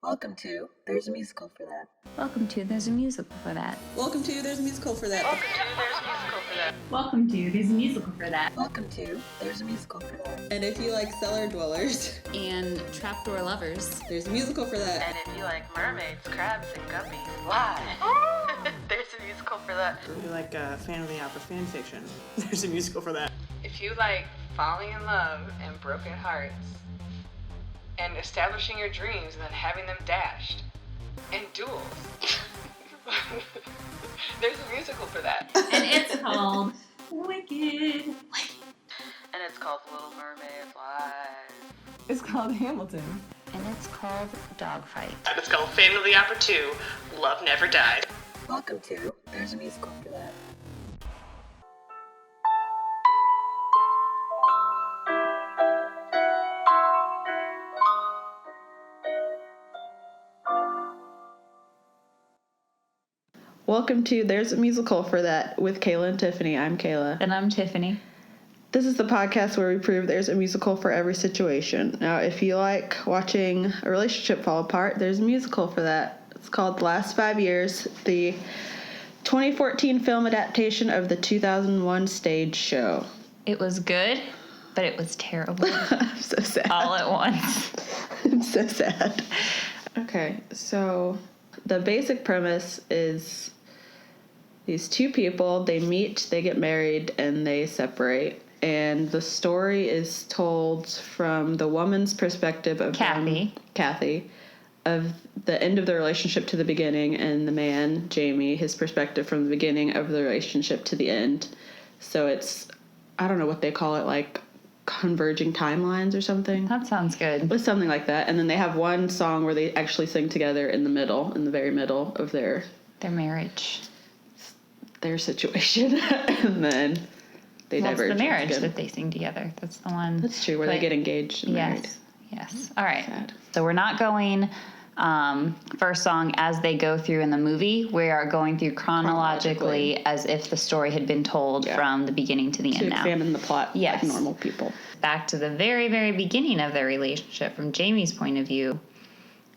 Welcome to There's a Musical for That. Welcome to There's a Musical for That. Welcome to There's a Musical for That. Welcome to There's a Musical for That. Welcome to There's a Musical for That. And if you like cellar dwellers And trapdoor lovers. there's a musical for that. And if you like mermaids, crabs, and guppies, why? There's a musical for that. If you like Fan of the Opera fan fiction, there's a musical for that. If you like falling in love and broken hearts, and establishing your dreams and then having them dashed, and duels, there's a musical for that. And it's called Wicked. And it's called Little Mermaid Live. It's called Hamilton. And it's called Dogfight. And it's called Fan of the Opera 2, Love Never Died. Welcome to There's a Musical for That. Welcome to There's a Musical for That with Kayla and Tiffany. I'm Kayla. And I'm Tiffany. This is the podcast where we prove there's a musical for every situation. Now, if you like watching a relationship fall apart, there's a musical for that. It's called The Last 5 Years, the 2014 film adaptation of the 2001 stage show. It was good, but it was terrible. I'm so sad. All at once. I'm so sad. Okay, so the basic premise is these two people, they meet, they get married, and they separate. And the story is told from the woman's perspective of Kathy, of the end of the relationship to the beginning, and the man, Jamie, his perspective from the beginning of the relationship to the end. So it's, I don't know what they call it, like converging timelines or something. That sounds good. It's something like that. And then they have one song where they actually sing together in the very middle of their marriage. Their situation. And then they diverge. It's the marriage again. that they sing together. That's the one. That's true, where they get engaged and married. Yes. All right. Sad. So we're not going first song as they go through in the movie. We are going through chronologically as if the story had been told from the beginning to the end now. To examine the plot Yes. like normal people. Back to the very, very beginning of their relationship from Jamie's point of view.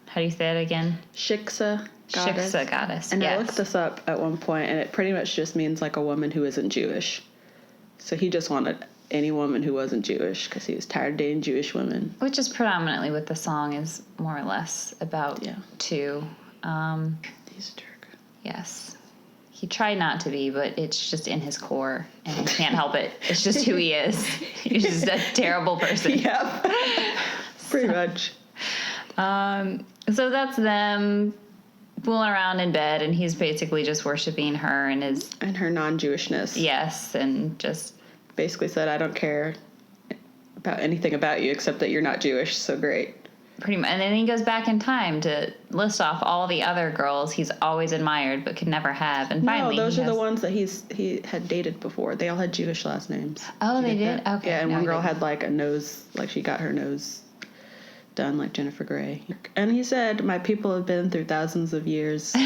How do you say it again? Shiksa goddess. Shiksa goddess, And yes. I looked this up at one point, and it pretty much just means like a woman who isn't Jewish. So he just wanted any woman who wasn't Jewish because he was tired of dating Jewish women. Which is predominantly what the song is more or less about, too. He's a jerk. Yes. He tried not to be, but it's just in his core, and he can't help it. It's just who he is. He's just a terrible person. Yep. Pretty much. So that's them fooling around in bed, and he's basically just worshiping her and her non-Jewishness. Yes, and just basically said, I don't care about anything about you except that you're not Jewish, so great. pretty much. And then he goes back in time to list off all the other girls he's always admired but could never have. And finally, those are the ones that he had dated before. They all had Jewish last names. Oh, they did? Okay. Yeah, and No, one girl I didn't. had like a nose, like she got her nose done like Jennifer Grey. And he said, my people have been through thousands of years of,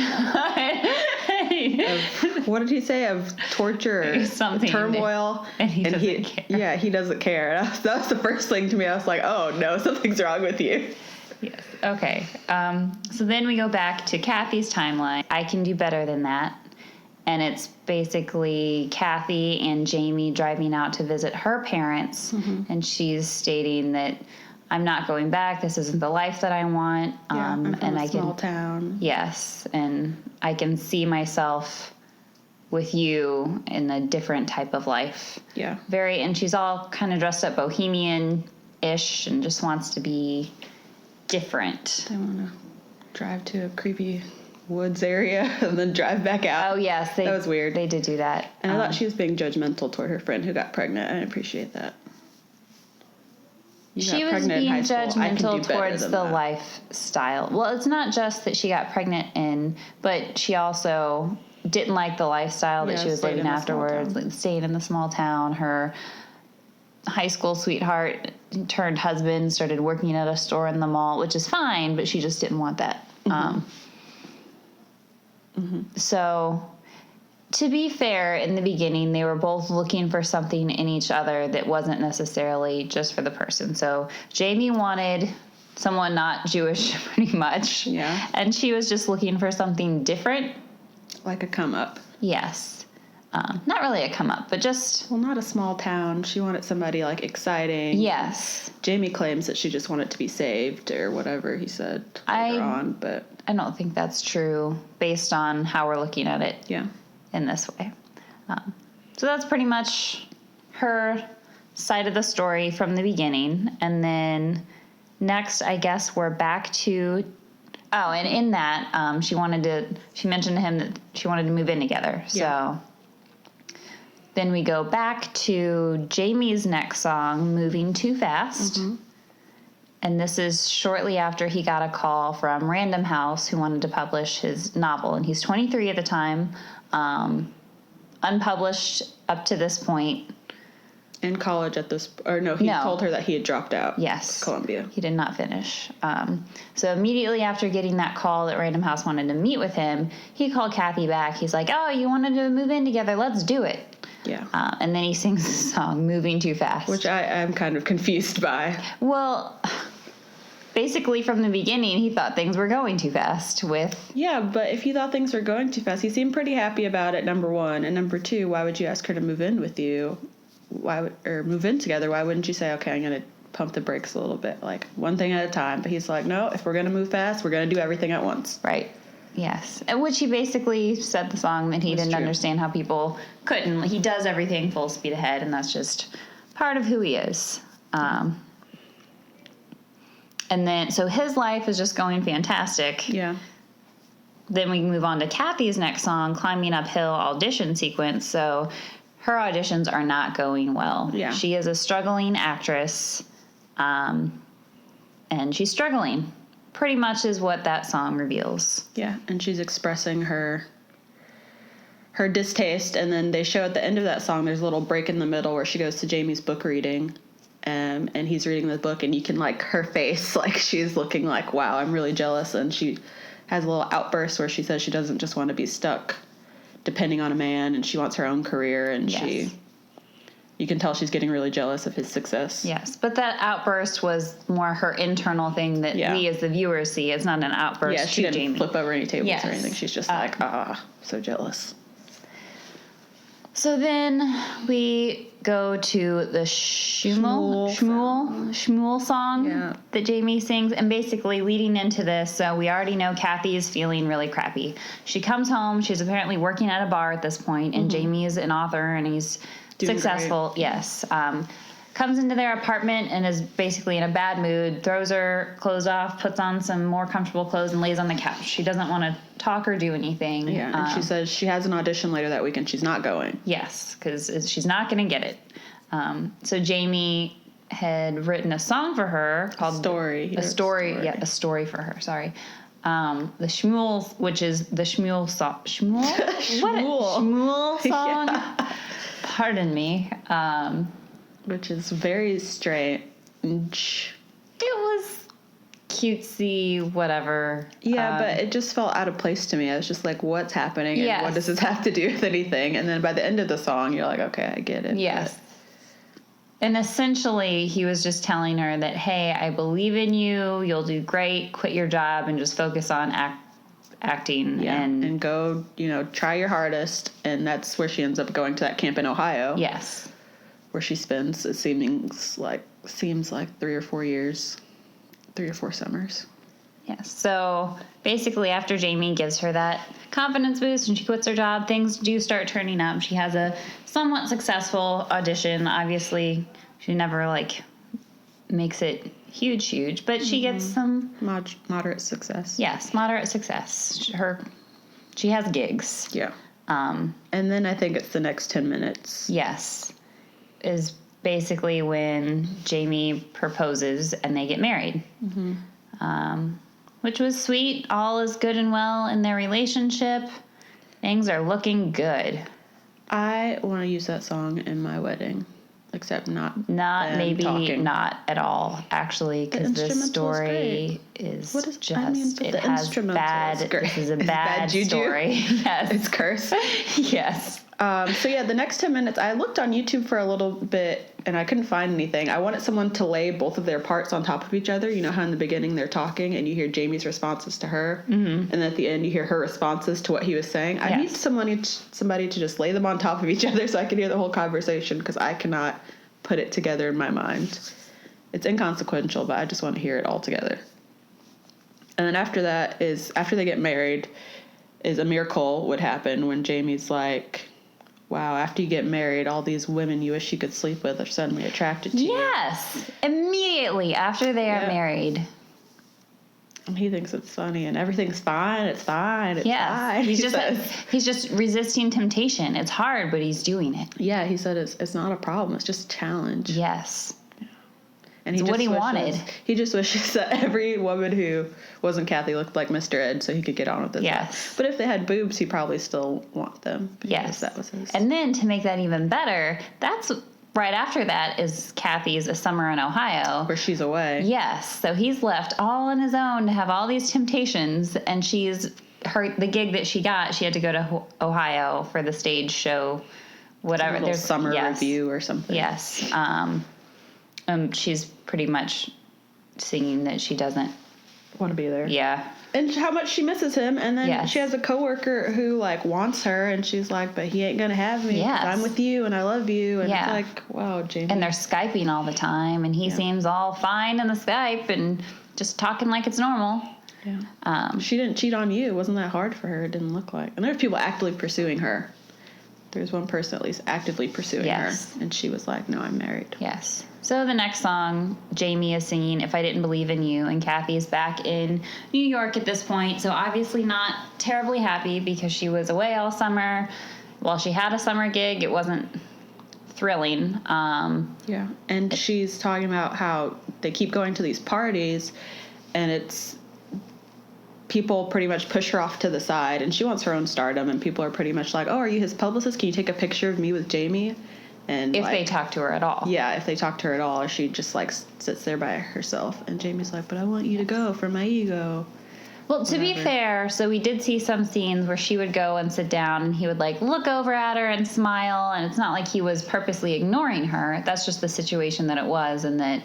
what did he say, of torture or Something. turmoil. And he doesn't care. Yeah, he doesn't care. And that was the first thing to me. I was like, oh no, something's wrong with you. Yes. Okay. So then we go back to Kathy's timeline. I can do better than that. And it's basically Kathy and Jamie driving out to visit her parents. Mm-hmm. And she's stating that I'm not going back. This isn't the life that I want. I'm from and a I small can, town. Yes. And I can see myself with you in a different type of life. Yeah. And she's all kind of dressed up bohemian-ish and just wants to be different. They want to drive to a creepy woods area and then drive back out. Oh, yes. That was weird. They did do that. And I thought she was being judgmental toward her friend who got pregnant. I appreciate that. She was being judgmental towards the lifestyle. Well, it's not just that she got pregnant but she also didn't like the lifestyle that she was living afterwards. Like, staying in the small town. Her high school sweetheart turned husband started working at a store in the mall, which is fine, but she just didn't want that. So, to be fair, in the beginning, they were both looking for something in each other that wasn't necessarily just for the person. So, Jamie wanted someone not Jewish, pretty much. Yeah. And she was just looking for something different. Like a come up. Yes. Not really a come up, but just... Well, not a small town. She wanted somebody, like, exciting. Yes. Jamie claims that she just wanted to be saved or whatever he said later on, but... I don't think that's true based on how we're looking at it in this way. So that's pretty much her side of the story from the beginning. And then next, I guess we're back to... Oh, and in that, she mentioned to him that she wanted to move in together. So then we go back to Jamie's next song, Moving Too Fast. Mm-hmm. And this is shortly after he got a call from Random House, who wanted to publish his novel. And he's 23 at the time, unpublished up to this point. In college at this... Or no, he told her that he had dropped out. Yes. Columbia. He did not finish. So immediately after getting that call that Random House wanted to meet with him, he called Kathy back. He's like, oh, you wanted to move in together. Let's do it. Yeah. And then he sings the song, Moving Too Fast. Which I'm kind of confused by. Well, basically from the beginning, he thought things were going too fast with... Yeah, but if he thought things were going too fast, he seemed pretty happy about it, number one. And number two, why would you ask her to move in with you? Or move in together? Why wouldn't you say, okay, I'm going to pump the brakes a little bit, like one thing at a time? But he's like, no, if we're going to move fast, we're going to do everything at once. Right. Yes. At which he basically said the song that he didn't understand how people couldn't. He does everything full speed ahead, and that's just part of who he is. And then, so his life is just going fantastic. Yeah. Then we move on to Kathy's next song, Climbing Uphill audition sequence. So her auditions are not going well. Yeah. She is a struggling actress, and she's struggling. Pretty much is what that song reveals. Yeah, and she's expressing her distaste, and then they show at the end of that song, there's a little break in the middle where she goes to Jamie's book reading, and he's reading the book, and you can, like, her face, like, she's looking like, wow, I'm really jealous, and she has a little outburst where she says she doesn't just want to be stuck depending on a man, and she wants her own career, and you can tell she's getting really jealous of his success. Yes, but that outburst was more her internal thing that we as the viewers see. It's not an outburst she to didn't Jamie. flip over any tables or anything. She's just like, so jealous. So then we go to the Shmuel song that Jamie sings. And basically leading into this, so we already know Kathy is feeling really crappy. She comes home. She's apparently working at a bar at this point, and Jamie is an author, and he's doing successful. Great. Yes. Comes into their apartment and is basically in a bad mood, throws her clothes off, puts on some more comfortable clothes, and lays on the couch. She doesn't want to talk or do anything. Yeah, and she says she has an audition later that week and she's not going. Yes, because she's not going to get it. So Jamie had written a song for her called... A story for her, sorry. The Shmuel, which is the Shmuel song. Shmuel? Shmuel song? Yeah. Pardon me. Which is very strange. It was cutesy, whatever. Yeah, but it just felt out of place to me. I was just like, what's happening? And what does this have to do with anything? And then by the end of the song, you're like, okay, I get it. Yes. And essentially, he was just telling her that, hey, I believe in you. You'll do great. Quit your job and just focus on acting. Yeah, and go, try your hardest. And that's where she ends up going to that camp in Ohio. Yes. Where she spends, it seems like 3 or 4 years, 3 or 4 summers. Yes. So basically, after Jamie gives her that confidence boost and she quits her job, things do start turning up. She has a somewhat successful audition. Obviously, she never makes it huge, but she gets some moderate success. Yes, moderate success. She has gigs. Yeah. And then I think it's the next 10 minutes. Yes. Is basically when Jamie proposes and they get married. Mm-hmm. Which was sweet. All is good and well in their relationship. Things are looking good. I want to use that song in my wedding, except not at all, actually, because this story is it has bad. This is a bad story. Yes, it's cursed. Yes. So yeah, the next 10 minutes, I looked on YouTube for a little bit and I couldn't find anything. I wanted someone to lay both of their parts on top of each other. You know how in the beginning they're talking and you hear Jamie's responses to her, and then at the end you hear her responses to what he was saying. I need somebody to just lay them on top of each other so I can hear the whole conversation, because I cannot put it together in my mind. It's inconsequential, but I just want to hear it all together. And then after that is, after they get married, is a miracle would happen when Jamie's like, wow, after you get married, all these women you wish you could sleep with are suddenly attracted to you. Yes. Immediately after they are married. And he thinks it's funny, and everything's fine. It's fine. It's fine. He's just resisting temptation. It's hard, but he's doing it. Yeah, he said it's not a problem. It's just a challenge. Yes. And it's what he wanted. He just wishes that every woman who wasn't Kathy looked like Mr. Ed so he could get on with it. Yes. But if they had boobs, he probably still want them. Yes. That was his. And then to make that even better, that's right after that is Kathy's A Summer in Ohio. Where she's away. Yes. So he's left all on his own to have all these temptations, and the gig that she got, she had to go to Ohio for the stage show, whatever. There's summer review or something. Yes. She's pretty much singing that she doesn't want to be there. Yeah. And how much she misses him. And then she has a coworker who, like, wants her, and she's like, but he ain't going to have me. Yes. I'm with you, and I love you. And it's like, wow, Jamie. And they're Skyping all the time, and he seems all fine in the Skype and just talking like it's normal. Yeah. She didn't cheat on you. It wasn't that hard for her. It didn't look like. And there's people actively pursuing her. There's one person at least actively pursuing her. And she was like, no, I'm married. Yes. So the next song, Jamie is singing If I Didn't Believe in You, and Kathy is back in New York at this point, so obviously not terribly happy because she was away all summer. While she had a summer gig, it wasn't thrilling. Yeah, and she's talking about how they keep going to these parties, and it's people pretty much push her off to the side, and she wants her own stardom, and people are pretty much like, oh, are you his publicist? Can you take a picture of me with Jamie? And if they talk to her at all. Yeah, if they talk to her at all, or she just, like, sits there by herself. And Jamie's like, but I want you to go for my ego. Well, to be fair, so we did see some scenes where she would go and sit down, and he would, like, look over at her and smile, and it's not like he was purposely ignoring her. That's just the situation that it was, and that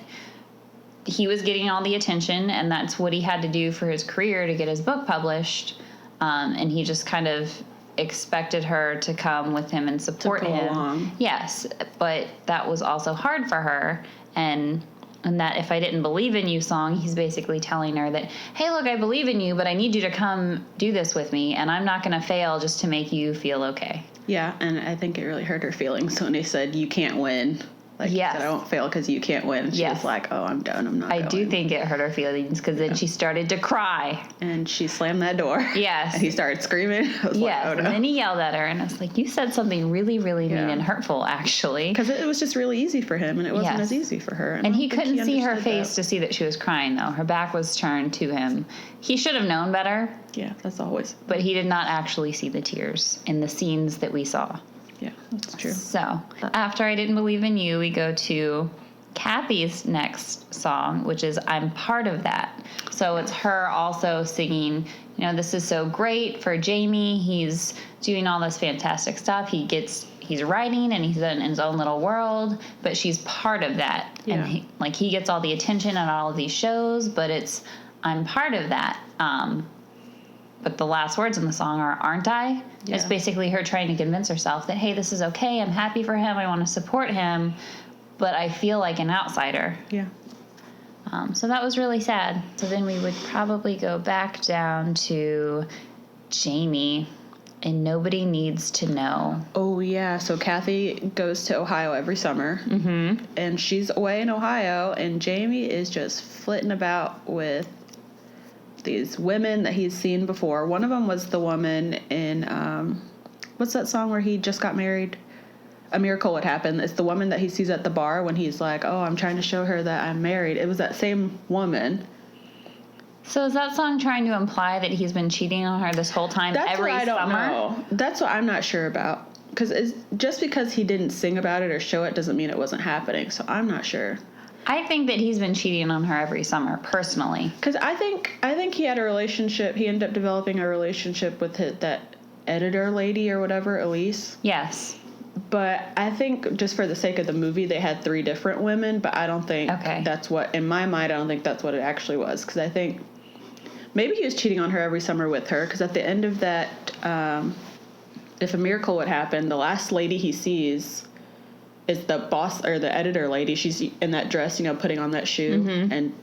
he was getting all the attention, and that's what he had to do for his career to get his book published. And he just kind of expected her to come with him and support him. Along. Yes, but that was also hard for her, and that If I Didn't Believe in You song, he's basically telling her that, hey, look, I believe in you, but I need you to come do this with me, and I'm not going to fail just to make you feel okay. Yeah, and I think it really hurt her feelings when he said, you can't win. Like, he said, I won't fail because you can't win. And she was like, oh, I'm done. I'm not going. I do think it hurt her feelings, because then she started to cry. And she slammed that door. Yes. And he started screaming. I was like, oh, no. And then he yelled at her, and I was like, you said something really, really mean and hurtful, actually. Because it was just really easy for him, and it wasn't as easy for her. And he couldn't see her face to see that she was crying, though. Her back was turned to him. He should have known better. Yeah, that's always. But he did not actually see the tears in the scenes that we saw. Yeah, that's true. So, after I Didn't Believe in You, we go to Kathy's next song, which is I'm Part of That. So it's her also singing, you know, this is so great for Jamie. He's doing all this fantastic stuff. He's writing, and he's in his own little world, but she's part of that. Yeah. And he gets all the attention on all of these shows, but I'm part of that. But the last words in the song are, aren't I? Yeah. It's basically her trying to convince herself that, hey, this is okay. I'm happy for him. I want to support him. But I feel like an outsider. Yeah. So that was really sad. So then we would probably go back down to Jamie, and Nobody Needs to Know. Oh, yeah. So Kathy goes to Ohio every summer. Mm-hmm. And she's away in Ohio, and Jamie is just flitting about with these women that he's seen before. One of them was the woman in, what's that song where he just got married? A Miracle Would Happen. It's the woman that he sees at the bar when he's like, oh, I'm trying to show her that I'm married. It was that same woman. So is that song trying to imply that he's been cheating on her this whole time, every summer? That's what I don't know. That's what I'm not sure about. Because just because he didn't sing about it or show it doesn't mean it wasn't happening. So I'm not sure. I think that he's been cheating on her every summer, personally. Because I think he had a relationship. He ended up developing a relationship with that editor lady or whatever, Elise. Yes. But I think just for the sake of the movie, they had 3 different women, but I don't think that's what, in my mind, I don't think that's what it actually was. Because I think maybe he was cheating on her every summer with her, because at the end of that, If a Miracle Would Happen, the last lady he sees is the boss, or the editor lady. She's in that dress, putting on that shoe, and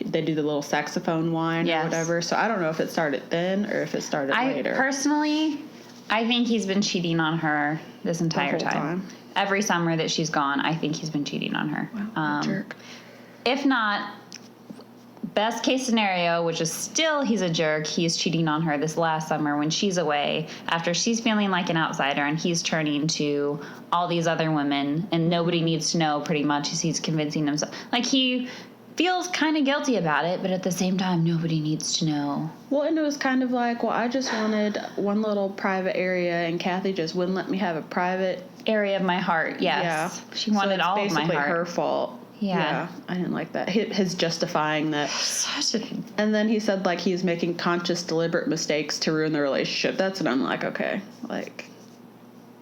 they do the little saxophone whine or whatever. So I don't know if it started then or if it started later. Personally, I think he's been cheating on her this entire time. Every summer that she's gone, I think he's been cheating on her. Wow, jerk. If not, best case scenario, which is still he's a jerk, he's cheating on her this last summer when she's away, after she's feeling like an outsider, and he's turning to all these other women, and nobody needs to know pretty much as he's convincing himself. Like, he feels kind of guilty about it, but at the same time, nobody needs to know. Well, and it was kind of like, well, I just wanted one little private area, and Kathy just wouldn't let me have a private area of my heart. Yes. Yeah. She wanted all of my heart. It's basically her fault. Yeah. I didn't like that. His justifying that. And then he said, like, he's making conscious, deliberate mistakes to ruin the relationship. That's when I'm like, okay, like,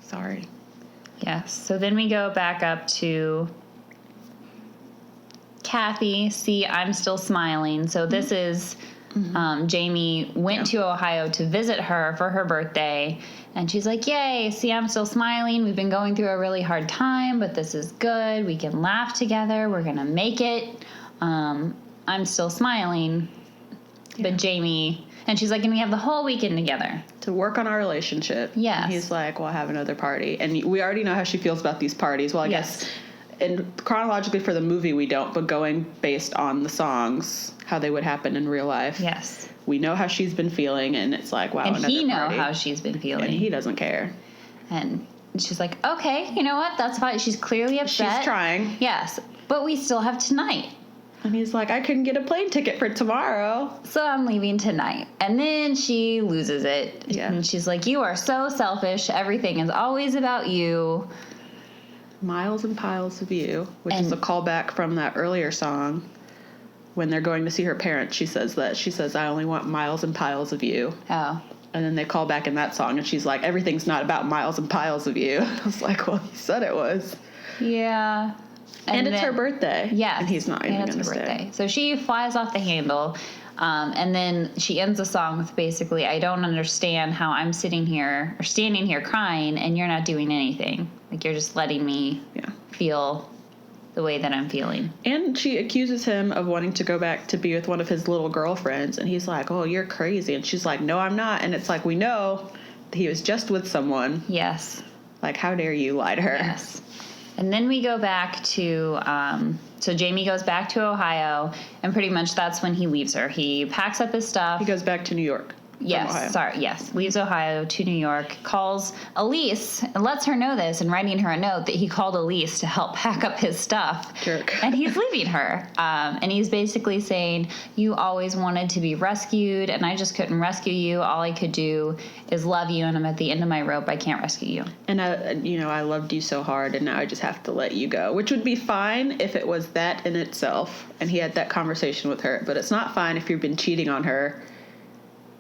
sorry. Yes. So then we go back up to Kathy. See, I'm Still Smiling. So this is Jamie went to Ohio to visit her for her birthday, and she's like, yay, see, I'm still smiling. We've been going through a really hard time, but this is good. We can laugh together. We're going to make it. I'm still smiling. Yeah. But Jamie, and she's like, and we have the whole weekend together to work on our relationship. Yes. And he's like, well, have another party. And we already know how she feels about these parties. Well, I guess... And chronologically for the movie, we don't, but going based on the songs, how they would happen in real life. Yes. We know how she's been feeling, and it's like, wow, and he party. How she's been feeling. And he doesn't care. And she's like, okay, you know what? That's fine. She's clearly upset. She's trying. Yes. But we still have tonight. And he's like, I couldn't get a plane ticket for tomorrow. So I'm leaving tonight. And then she loses it. Yeah. And she's like, you are so selfish. Everything is always about you. Miles and Piles of You, which is a callback from that earlier song. When they're going to see her parents, she says that. She says, I only want miles and piles of you. Oh. And then they call back in that song, and she's like, everything's not about miles and piles of you. I was like, well, he said it was. Yeah. And it's her birthday. Yes. And he's not even going to stay. Birthday. So she flies off the handle. And then she ends the song with basically, I don't understand how I'm standing here crying and you're not doing anything. Like, you're just letting me feel the way that I'm feeling. And she accuses him of wanting to go back to be with one of his little girlfriends. And he's like, oh, you're crazy. And she's like, no, I'm not. And it's like, we know he was just with someone. Yes. Like, how dare you lie to her? Yes. And then we go back to, so Jamie goes back to Ohio, and pretty much that's when he leaves her. He packs up his stuff. He goes back to New York. Yes. Leaves Ohio to New York, calls Elise, and lets her know this, and writing her a note that he called Elise to help pack up his stuff. Jerk. And he's leaving her. And he's basically saying, you always wanted to be rescued, and I just couldn't rescue you. All I could do is love you, and I'm at the end of my rope. I can't rescue you. And I loved you so hard, and now I just have to let you go, which would be fine if it was that in itself, and he had that conversation with her. But it's not fine if you've been cheating on her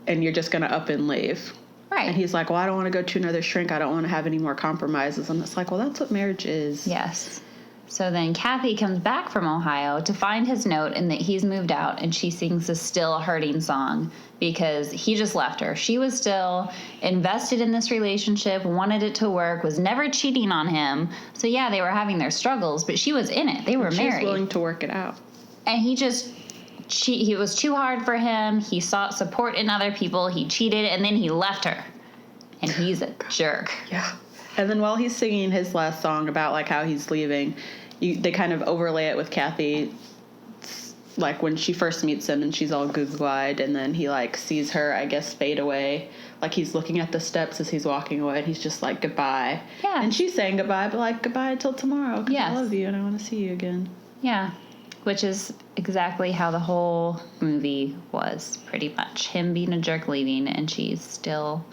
and you're just going to up and leave. Right. And he's like, well, I don't want to go to another shrink. I don't want to have any more compromises. And it's like, well, that's what marriage is. Yes. So then Kathy comes back from Ohio to find his note and that he's moved out, and she sings this Still Hurting song because he just left her. She was still invested in this relationship, wanted it to work, was never cheating on him. So yeah, they were having their struggles, but she was in it. They were married. She was willing to work it out. And he was too hard for him. He sought support in other people. He cheated, and then he left her. And he's a jerk. Yeah. And then while he's singing his last song about, like, how he's leaving, they kind of overlay it with Kathy, like, when she first meets him and she's all goo-goo-eyed, and then he, like, sees her, I guess, fade away. Like, he's looking at the steps as he's walking away, and he's just like, goodbye. Yeah. And she's saying goodbye, but, like, goodbye until tomorrow, because yes. I love you and I want to see you again. Yeah. Which is exactly how the whole movie was, pretty much. Him being a jerk leaving, and she's still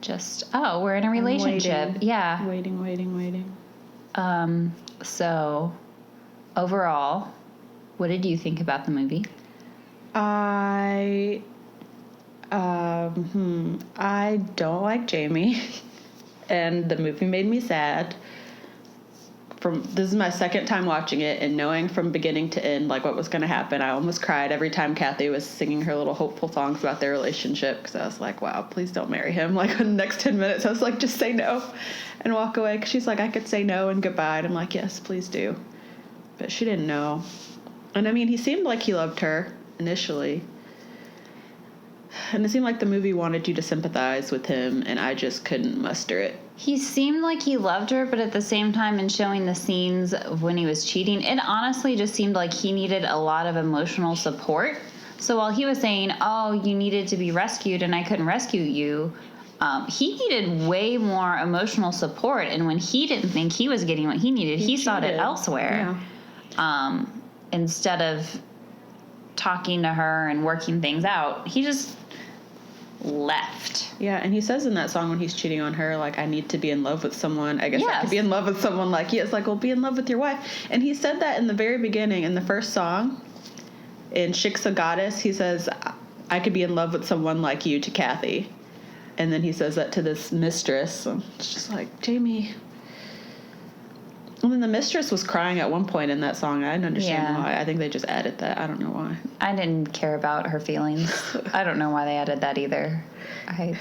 just, oh, we're in a relationship. Yeah. Waiting. So, overall, what did you think about the movie? I I don't like Jamie, and the movie made me sad. This is my second time watching it, and knowing from beginning to end like what was going to happen, I almost cried every time Kathy was singing her little hopeful songs about their relationship, because I was like, wow, please don't marry him. Like, in the next 10 minutes, I was like, just say no and walk away, because she's like, I could say no and goodbye, and I'm like, yes, please do. But she didn't know. And I mean, he seemed like he loved her initially, and it seemed like the movie wanted you to sympathize with him, and I just couldn't muster it. He seemed like he loved her, but at the same time, in showing the scenes of when he was cheating, it honestly just seemed like he needed a lot of emotional support. So while he was saying, oh, you needed to be rescued and I couldn't rescue you, he needed way more emotional support. And when he didn't think he was getting what he needed, he sought it elsewhere. Yeah. Instead of talking to her and working things out, he just left. Yeah, and he says in that song when he's cheating on her, like, I need to be in love with someone. I guess I could be in love with someone like you. It's like, well, be in love with your wife. And he said that in the very beginning, in the first song, in Shik's a Goddess, he says, I could be in love with someone like you to Kathy. And then he says that to this mistress. It's just like, Jamie. And then the mistress was crying at one point in that song. I didn't understand why. I think they just added that. I don't know why. I didn't care about her feelings. I don't know why they added that either. I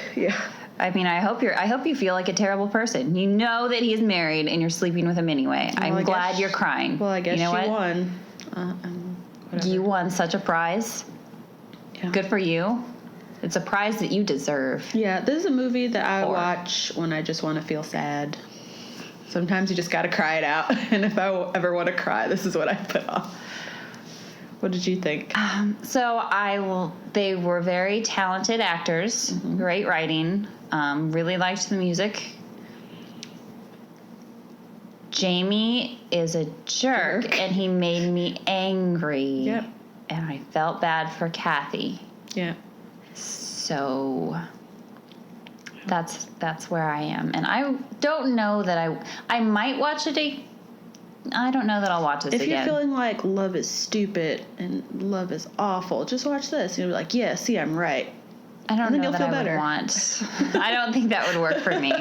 mean, I hope you feel like a terrible person. You know that he's married and you're sleeping with him anyway. Well, I'm glad you're crying. Well, I guess you know she won. You won such a prize. Yeah. Good for you. It's a prize that you deserve. Yeah, this is a movie that I watch when I just want to feel sad. Sometimes you just got to cry it out. And if I ever want to cry, this is what I put on. What did you think? They were very talented actors, great writing, really liked the music. Jamie is a jerk. And he made me angry. Yep. And I felt bad for Kathy. Yeah. So that's where I am. And I don't know that I might watch it. I don't know that I'll watch this again. If you're feeling like love is stupid and love is awful, just watch this. You'll be like, yeah, see, I'm right. I don't know that I would want. I don't think that would work for me.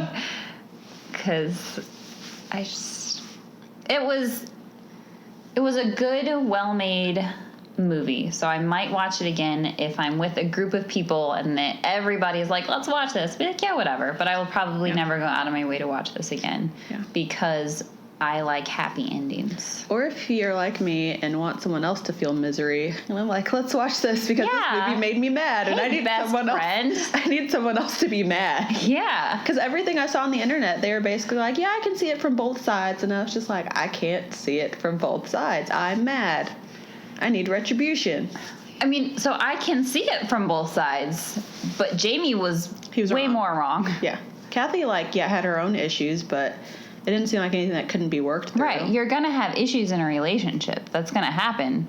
Because it was a good, well-made movie. So I might watch it again if I'm with a group of people and that everybody's like, let's watch this. Be like, yeah, whatever. But I will probably never go out of my way to watch this again because I like happy endings. Or if you're like me and want someone else to feel misery, and I'm like, let's watch this because this movie made me mad, and I need someone else. I need someone else to be mad. Yeah. Because everything I saw on the internet, they were basically like, yeah, I can see it from both sides, and I was just like, I can't see it from both sides. I'm mad. I need retribution. I mean, so I can see it from both sides, but Jamie was way more wrong. Yeah. Kathy, had her own issues, but it didn't seem like anything that couldn't be worked through. Right. You're going to have issues in a relationship. That's going to happen.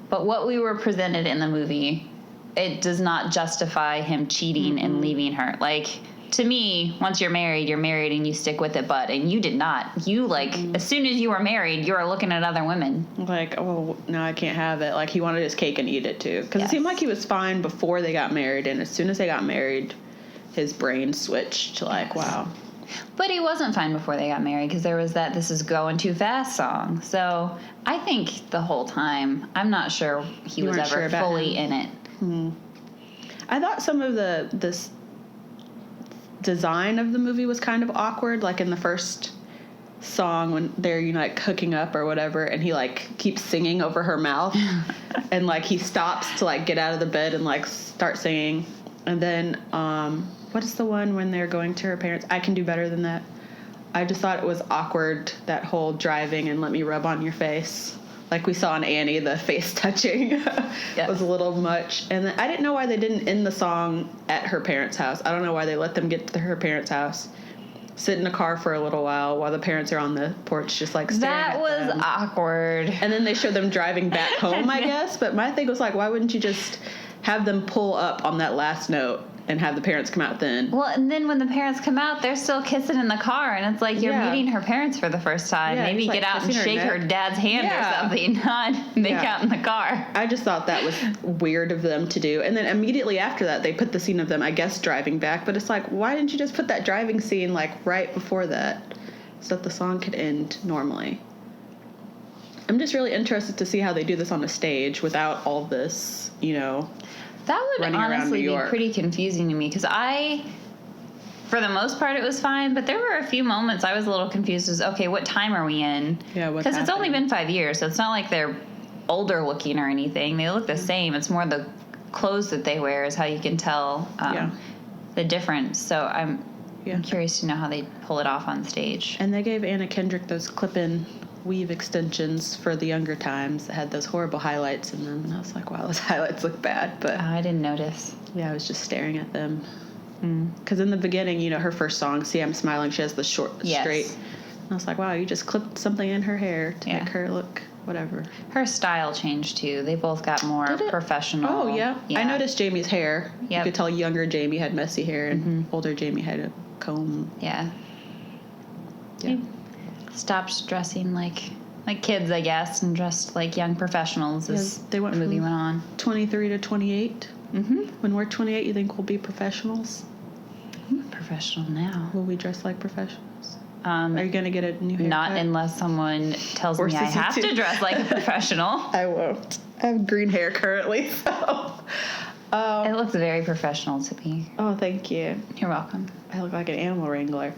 But what we were presented in the movie, it does not justify him cheating and leaving her. Like, to me, once you're married and you stick with it, and you did not. You, as soon as you were married, you were looking at other women. Like, oh, no, I can't have it. Like, he wanted his cake and eat it, too. Because it seemed like he was fine before they got married, and as soon as they got married, his brain switched to, wow. But he wasn't fine before they got married because there was that "This Is Going Too Fast" song. So I think the whole time, I'm not sure he was ever fully in it. I thought some of this design of the movie was kind of awkward, like in the first song when they're hooking up or whatever, and he keeps singing over her mouth and he stops to get out of the bed and start singing, and then what is the one when they're going to her parents? I Can Do Better Than That. I just thought it was awkward, that whole driving and let me rub on your face. Like we saw in Annie, the face touching was a little much. And I didn't know why they didn't end the song at her parents' house. I don't know why they let them get to her parents' house, sit in a car for a little while the parents are on the porch just staring at them. That was awkward. And then they show them driving back home, I guess. But my thing was why wouldn't you just have them pull up on that last note and have the parents come out then. Well, and then when the parents come out, they're still kissing in the car, and it's like you're meeting her parents for the first time. Yeah, Maybe get out and shake her dad's hand or something, not make out in the car. I just thought that was weird of them to do. And then immediately after that, they put the scene of them, I guess, driving back. But it's like, why didn't you just put that driving scene, like, right before that so that the song could end normally? I'm just really interested to see how they do this on a stage without all this, you know, that would honestly be pretty confusing to me because for the most part, it was fine, but there were a few moments I was a little confused as, okay, what time are we in? Yeah, what's because it's only been 5 years, so it's not like they're older looking or anything. They look the same. It's more the clothes that they wear is how you can tell the difference. So I'm curious to know how they pull it off on stage. And they gave Anna Kendrick those clip-in weave extensions for the younger times that had those horrible highlights in them, and I was like, wow, those highlights look bad. But I didn't notice. Yeah, I was just staring at them. Because in the beginning, you know, her first song, See I'm Smiling, she has the short, straight. And I was like, wow, you just clipped something in her hair to make her look whatever. Her style changed, too. They both got more professional. Oh, yeah. I noticed Jamie's hair. Yep. You could tell younger Jamie had messy hair, and older Jamie had a comb. Yeah. They stopped dressing like kids, I guess, and dressed like young professionals as they went the movie went on. 23 to 28. Mm-hmm. When we're 28, you think we'll be professionals? I'm a professional now. Will we dress like professionals? Are you going to get a new haircut? Not unless someone tells me I have to dress like a professional. I won't. I have green hair currently, so... it looks very professional to me. Oh, thank you. You're welcome. I look like an animal wrangler.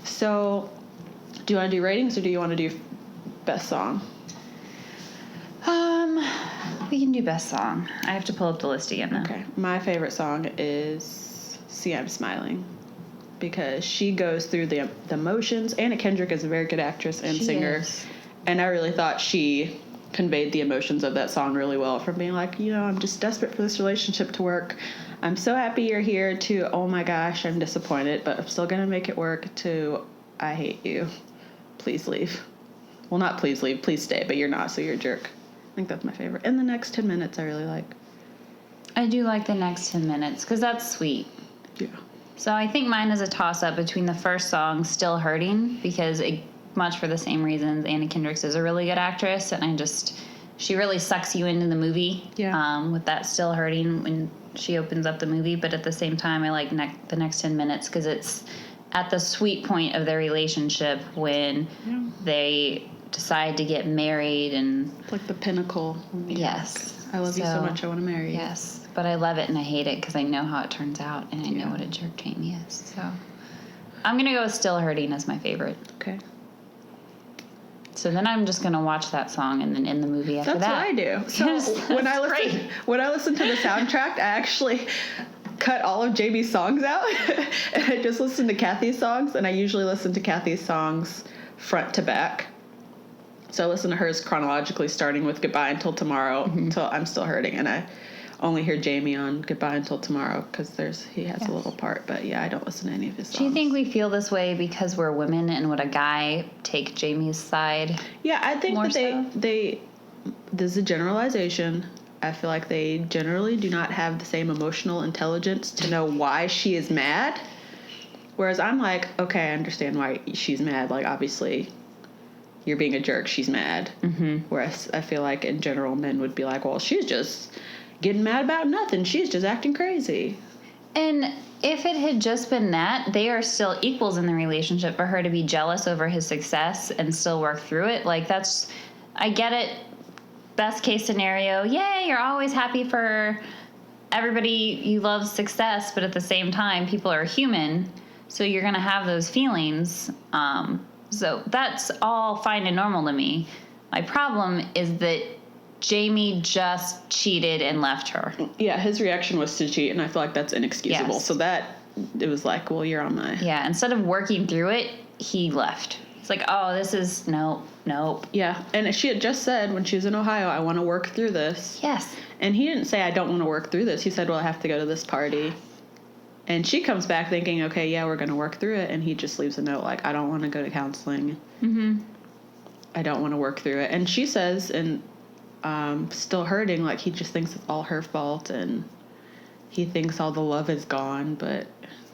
So, do you want to do ratings or do you want to do best song? We can do best song. I have to pull up the list again now. Okay. My favorite song is See I'm Smiling because she goes through the emotions. Anna Kendrick is a very good actress and singer. And I really thought she conveyed the emotions of that song really well, from being like, you know, I'm just desperate for this relationship to work. I'm so happy you're here, to, oh my gosh, I'm disappointed, but I'm still going to make it work, to, I hate you. Please leave. Well, not please leave, please stay, but you're not, so you're a jerk. I think that's my favorite. And the next 10 minutes I really like. I do like the next 10 minutes because that's sweet. Yeah. So I think mine is a toss-up between the first song, Still Hurting, because much for the same reasons, Anna Kendrick is a really good actress, and she really sucks you into the movie with that Still Hurting when she opens up the movie. But at the same time, I like the next 10 minutes because it's at the sweet point of their relationship when they decide to get married, and it's like the pinnacle. Yes. I love you so much, I want to marry you. Yes, but I love it and I hate it because I know how it turns out, and I know what a jerk Jamie is. So I'm going to go with Still Hurting as my favorite. Okay. So then I'm just going to watch that song and then end the movie after that. That's what I do. So Yes, when I listen to the soundtrack, I actually cut all of Jamie's songs out and I just listen to Kathy's songs, and I usually listen to Kathy's songs front to back. So I listen to hers chronologically, starting with Goodbye Until Tomorrow until I'm Still Hurting, and I only hear Jamie on Goodbye Until Tomorrow because he has a little part, but I don't listen to any of his songs. Do you think we feel this way because we're women, and would a guy take Jamie's side? Yeah, I think that this is a generalization. I feel like they generally do not have the same emotional intelligence to know why she is mad. Whereas I'm like, okay, I understand why she's mad. Like, obviously, you're being a jerk, she's mad. Mm-hmm. Whereas I feel like, in general, men would be like, well, she's just getting mad about nothing. She's just acting crazy. And if it had just been that, they are still equals in the relationship. For her to be jealous over his success and still work through it, I get it. Best case scenario, yay, you're always happy for everybody you love success, but at the same time, people are human, so you're going to have those feelings. So that's all fine and normal to me. My problem is that Jamie just cheated and left her. Yeah, his reaction was to cheat, and I feel like that's inexcusable. Yes. So it was like, well, you're on my... Yeah, instead of working through it, he left. It's like, oh, this is... Nope. Yeah, and she had just said when she was in Ohio, I want to work through this. Yes. And he didn't say, I don't want to work through this. He said, well, I have to go to this party. And she comes back thinking, okay, yeah, we're going to work through it. And he just leaves a note like, I don't want to go to counseling. Mm-hmm. I don't want to work through it. And she says in still hurting. Like, he just thinks it's all her fault, and he thinks all the love is gone, but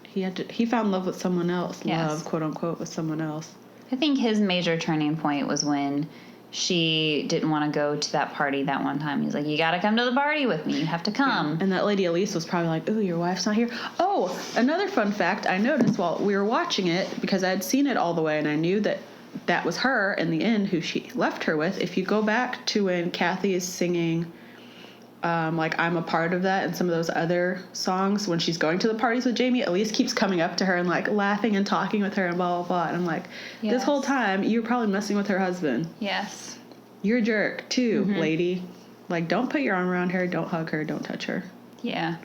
he found love with someone else. Yes. Love, quote unquote, with someone else. I think his major turning point was when she didn't want to go to that party that one time. He's like, you got to come to the party with me. You have to come. Yeah. And that lady Elise was probably like, ooh, your wife's not here. Oh, another fun fact I noticed while we were watching it, because I had seen it all the way, and I knew that was her in the end who she left her with. If you go back to when Kathy is singing, like, I'm a part of that, and some of those other songs, when she's going to the parties with Jamie, Elise keeps coming up to her and, like, laughing and talking with her and blah, blah, blah. And I'm like, This whole time, you're probably messing with her husband. Yes. You're a jerk, too, lady. Like, don't put your arm around her, don't hug her, don't touch her. Yeah.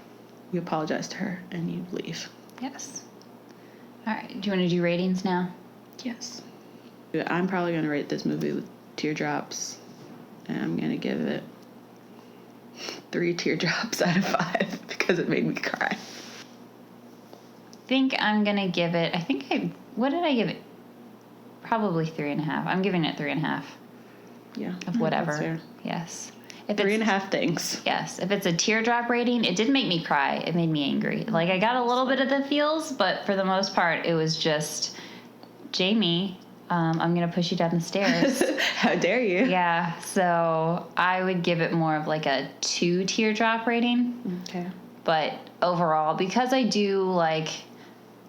You apologize to her, and you leave. Yes. All right. Do you want to do ratings now? Yes. I'm probably going to rate this movie with teardrops, and I'm going to give it 3 teardrops out of 5 because it made me cry. I think I'm going to give it, what did I give it? Probably 3.5. I'm giving it 3.5. Yeah. Of whatever. That's fair. Yes. 3.5 things. Yes. If it's a teardrop rating, it didn't make me cry. It made me angry. Like, I got a little bit of the feels, but for the most part, it was just, Jamie, I'm going to push you down the stairs. How dare you? Yeah. So I would give it more of like a 2 teardrop rating. Okay. But overall, because I do like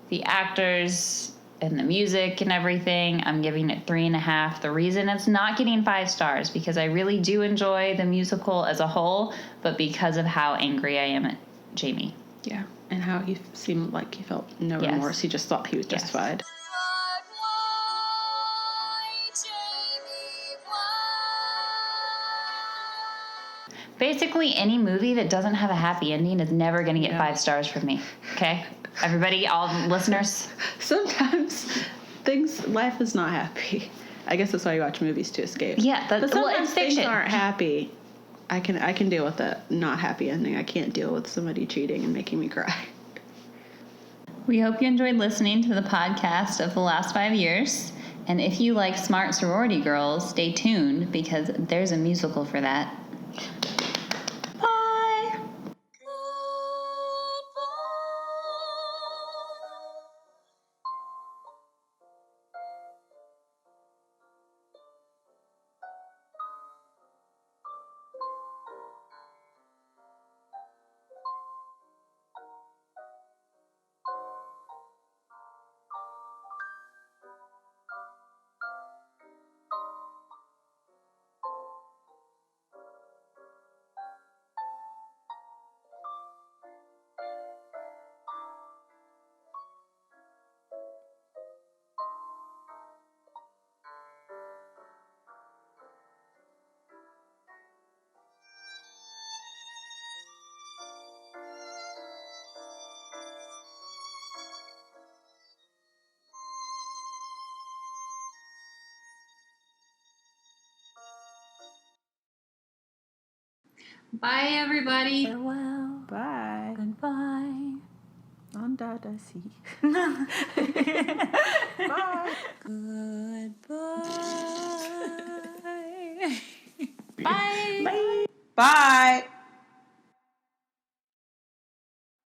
the actors and the music and everything, I'm giving it 3.5. The reason it's not getting 5 stars, because I really do enjoy the musical as a whole, but because of how angry I am at Jamie. Yeah. And how he seemed like he felt no remorse. He just thought he was justified. Basically, any movie that doesn't have a happy ending is never going to get 5 stars from me. Okay? Everybody, all the listeners. Sometimes life is not happy. I guess that's why you watch movies, to escape. Yeah, but sometimes it's fiction. Things aren't happy. I can deal with a not happy ending. I can't deal with somebody cheating and making me cry. We hope you enjoyed listening to the podcast of the last 5 years. And if you like smart sorority girls, stay tuned, because there's a musical for that. Bye! Bye, everybody. Farewell. Bye. Goodbye. On Dada see. Bye. Goodbye. Bye. Bye.